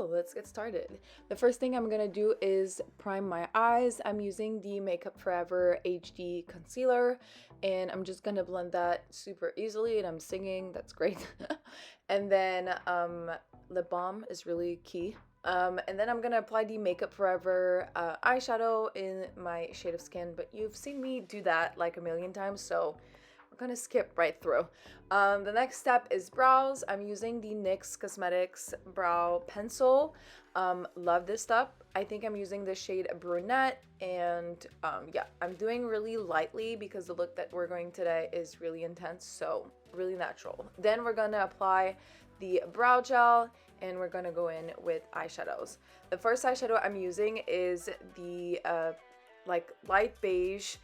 So let's get started. The first thing I'm gonna do is prime my eyes. I'm using the Makeup Forever HD concealer, and I'm just gonna blend that super easily, and I'm singing, that's great. And then lip balm is really key. And then I'm gonna apply the Makeup Forever eyeshadow in my shade of skin, but you've seen me do that like a million times, so we're gonna skip right through. The next step is brows. I'm using the NYX Cosmetics brow pencil. Love this stuff. I think I'm using the shade brunette, and yeah, I'm doing really lightly because the look that we're going today is really intense, so really natural. Then we're gonna apply the brow gel, and we're gonna go in with eyeshadows. The first eyeshadow I'm using is the like light beige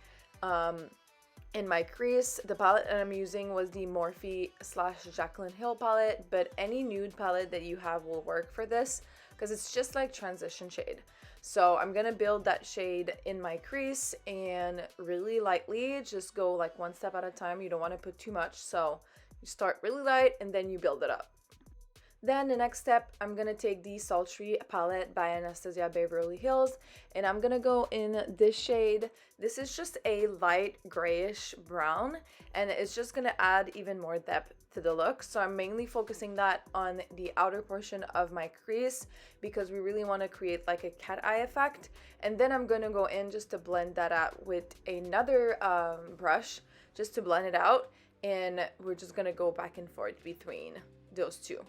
in my crease. The palette that I'm using was the Morphe / Jaclyn Hill palette, but any nude palette that you have will work for this because it's just like transition shade. So I'm gonna build that shade in my crease and really lightly, just go like one step at a time. You don't want to put too much, so you start really light and then you build it up. Then the next step, I'm gonna take the Sultry palette by Anastasia Beverly Hills, and I'm gonna go in this shade. This is just a light grayish brown, and it's just gonna add even more depth to the look. So I'm mainly focusing that on the outer portion of my crease because we really want to create like a cat eye effect. And then I'm gonna go in just to blend that out with another brush just to blend it out, and we're just gonna go back and forth between those two.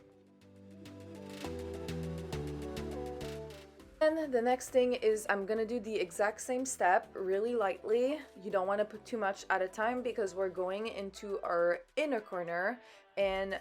And the next thing is I'm gonna do the exact same step really lightly. You don't want to put too much at a time because we're going into our inner corner, and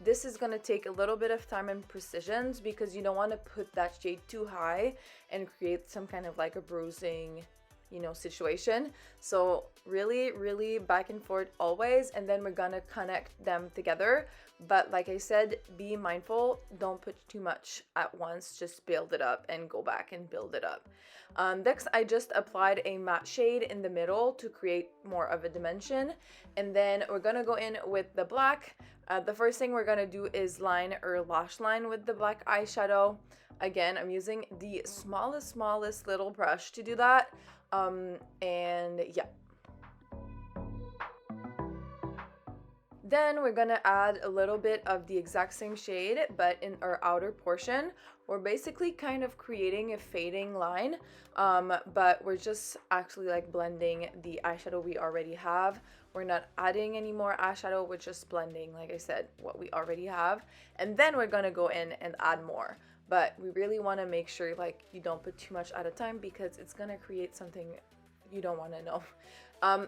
this is gonna take a little bit of time and precision because you don't want to put that shade too high and create some kind of like a bruising, you know, situation. So really back and forth always, and then we're gonna connect them together. But like I said, be mindful, don't put too much at once, just build it up and go back and build it up. Next, I just applied a matte shade in the middle to create more of a dimension, and then we're gonna go in with the black. The first thing we're gonna do is line our lash line with the black eyeshadow. Again, I'm using the smallest little brush to do that. And yeah. Then we're gonna add a little bit of the exact same shade, but in our outer portion. We're basically kind of creating a fading line, but we're just actually like blending the eyeshadow we already have. We're not adding any more eyeshadow, we're just blending, like I said, what we already have. And then we're gonna go in and add more. But we really want to make sure like you don't put too much at a time because it's gonna create something you don't want to know.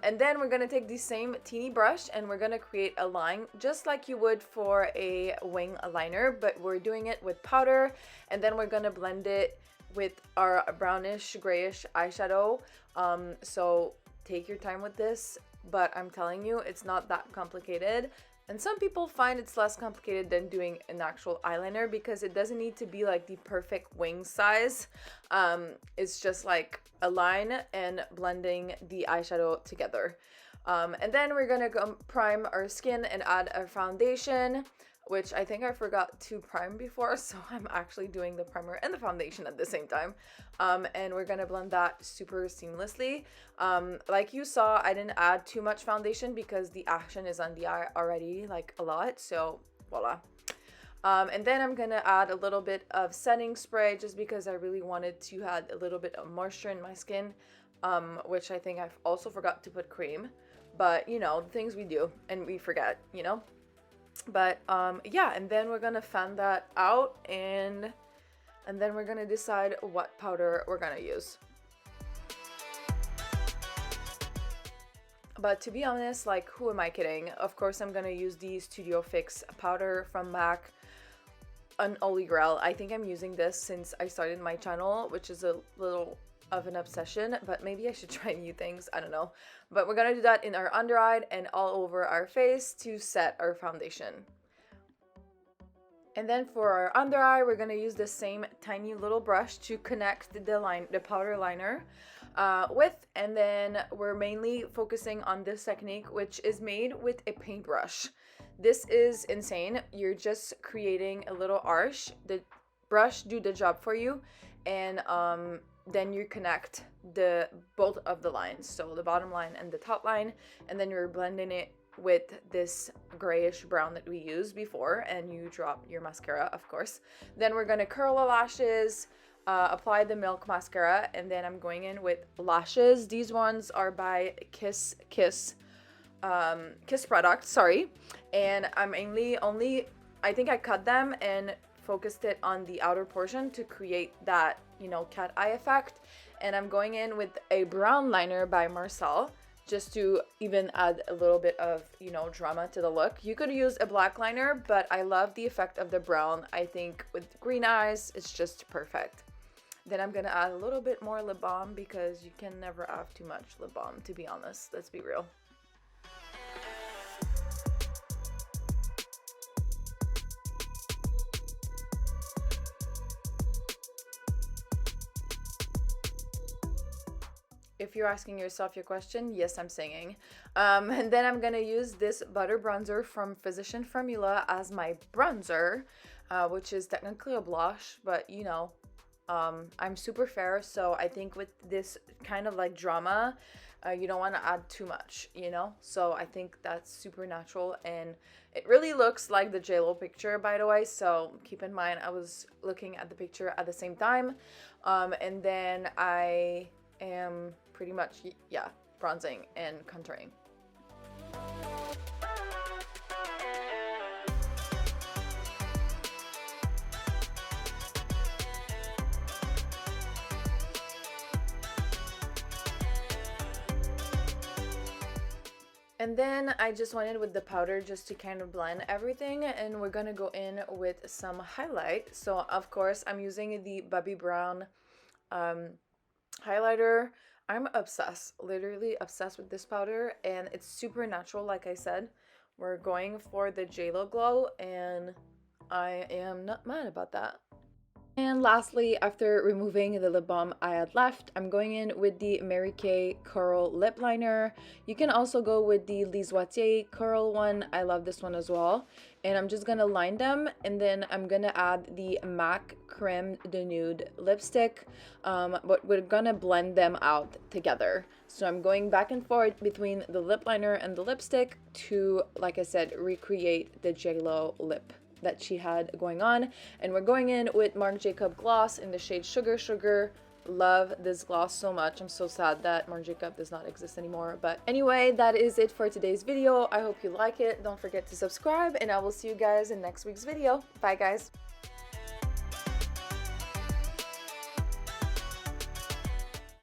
And then we're gonna take the same teeny brush and we're gonna create a line just like you would for a wing liner, but we're doing it with powder, and then we're gonna blend it with our brownish grayish eyeshadow. So take your time with this, but I'm telling you, it's not that complicated. And some people find it's less complicated than doing an actual eyeliner because it doesn't need to be like the perfect wing size. It's just like a line and blending the eyeshadow together. And then we're gonna go prime our skin and add a foundation, which I think I forgot to prime before, so I'm actually doing the primer and the foundation at the same time. And we're gonna blend that super seamlessly. Like you saw, I didn't add too much foundation because the action is on the eye already, like a lot, so voila. And then I'm gonna add a little bit of setting spray just because I really wanted to add a little bit of moisture in my skin, which I think I've also forgot to put cream, but you know, the things we do and we forget, you know. But yeah, and then we're gonna fan that out, and then we're gonna decide what powder we're gonna use. But to be honest, like, who am I kidding? Of course I'm gonna use the Studio Fix powder from MAC, an Holy Grail. I think I'm using this since I started my channel, which is a little of an obsession, but maybe I should try new things, I don't know. But we're gonna do that in our under eye and all over our face to set our foundation. And then for our under eye, we're gonna use the same tiny little brush to connect the powder liner with, and then we're mainly focusing on this technique, which is made with a paintbrush. This is insane. You're just creating a little arch. The brush do the job for you, and then you connect the both of the lines, so the bottom line and the top line, and then you're blending it with this grayish brown that we used before, and you drop your mascara, of course. Then we're gonna curl the lashes, apply the Milk mascara, and then I'm going in with lashes. These ones are by Kiss product, sorry. And I'm only I think I cut them and focused it on the outer portion to create that, you know, cat eye effect. And I'm going in with a brown liner by Marcel, just to even add a little bit of, you know, drama to the look. You could use a black liner, but I love the effect of the brown. I think with green eyes, it's just perfect. Then I'm gonna add a little bit more lip balm, because you can never have too much lip balm, to be honest. Let's be real. If you're asking yourself your question, yes, I'm singing. And then I'm gonna use this butter bronzer from Physician Formula as my bronzer, which is technically a blush, but you know, I'm super fair, so I think with this kind of like drama, you don't want to add too much, you know? So I think that's super natural, and it really looks like the JLo picture, by the way, so keep in mind I was looking at the picture at the same time. And then I am pretty much, yeah, bronzing and contouring. And then I just went in with the powder just to kind of blend everything, and we're gonna go in with some highlight. So of course I'm using the Bobbi Brown highlighter. I'm obsessed, literally obsessed with this powder, and it's super natural. Like I said, we're going for the JLo glow, and I am not mad about that. And lastly, after removing the lip balm I had left, I'm going in with the Mary Kay Coral Lip Liner. You can also go with the Lise Watier Coral one. I love this one as well. And I'm just gonna line them, and then I'm gonna add the MAC Creme de Nude lipstick, but we're gonna blend them out together. So I'm going back and forth between the lip liner and the lipstick to, like I said, recreate the JLo lip that she had going on. And we're going in with Marc Jacob gloss in the shade Sugar Sugar. Love this gloss so much. I'm so sad that Marc Jacob does not exist anymore, but anyway, that is it for today's video. I hope you like it. Don't forget to subscribe, and I will see you guys in next week's video. Bye guys.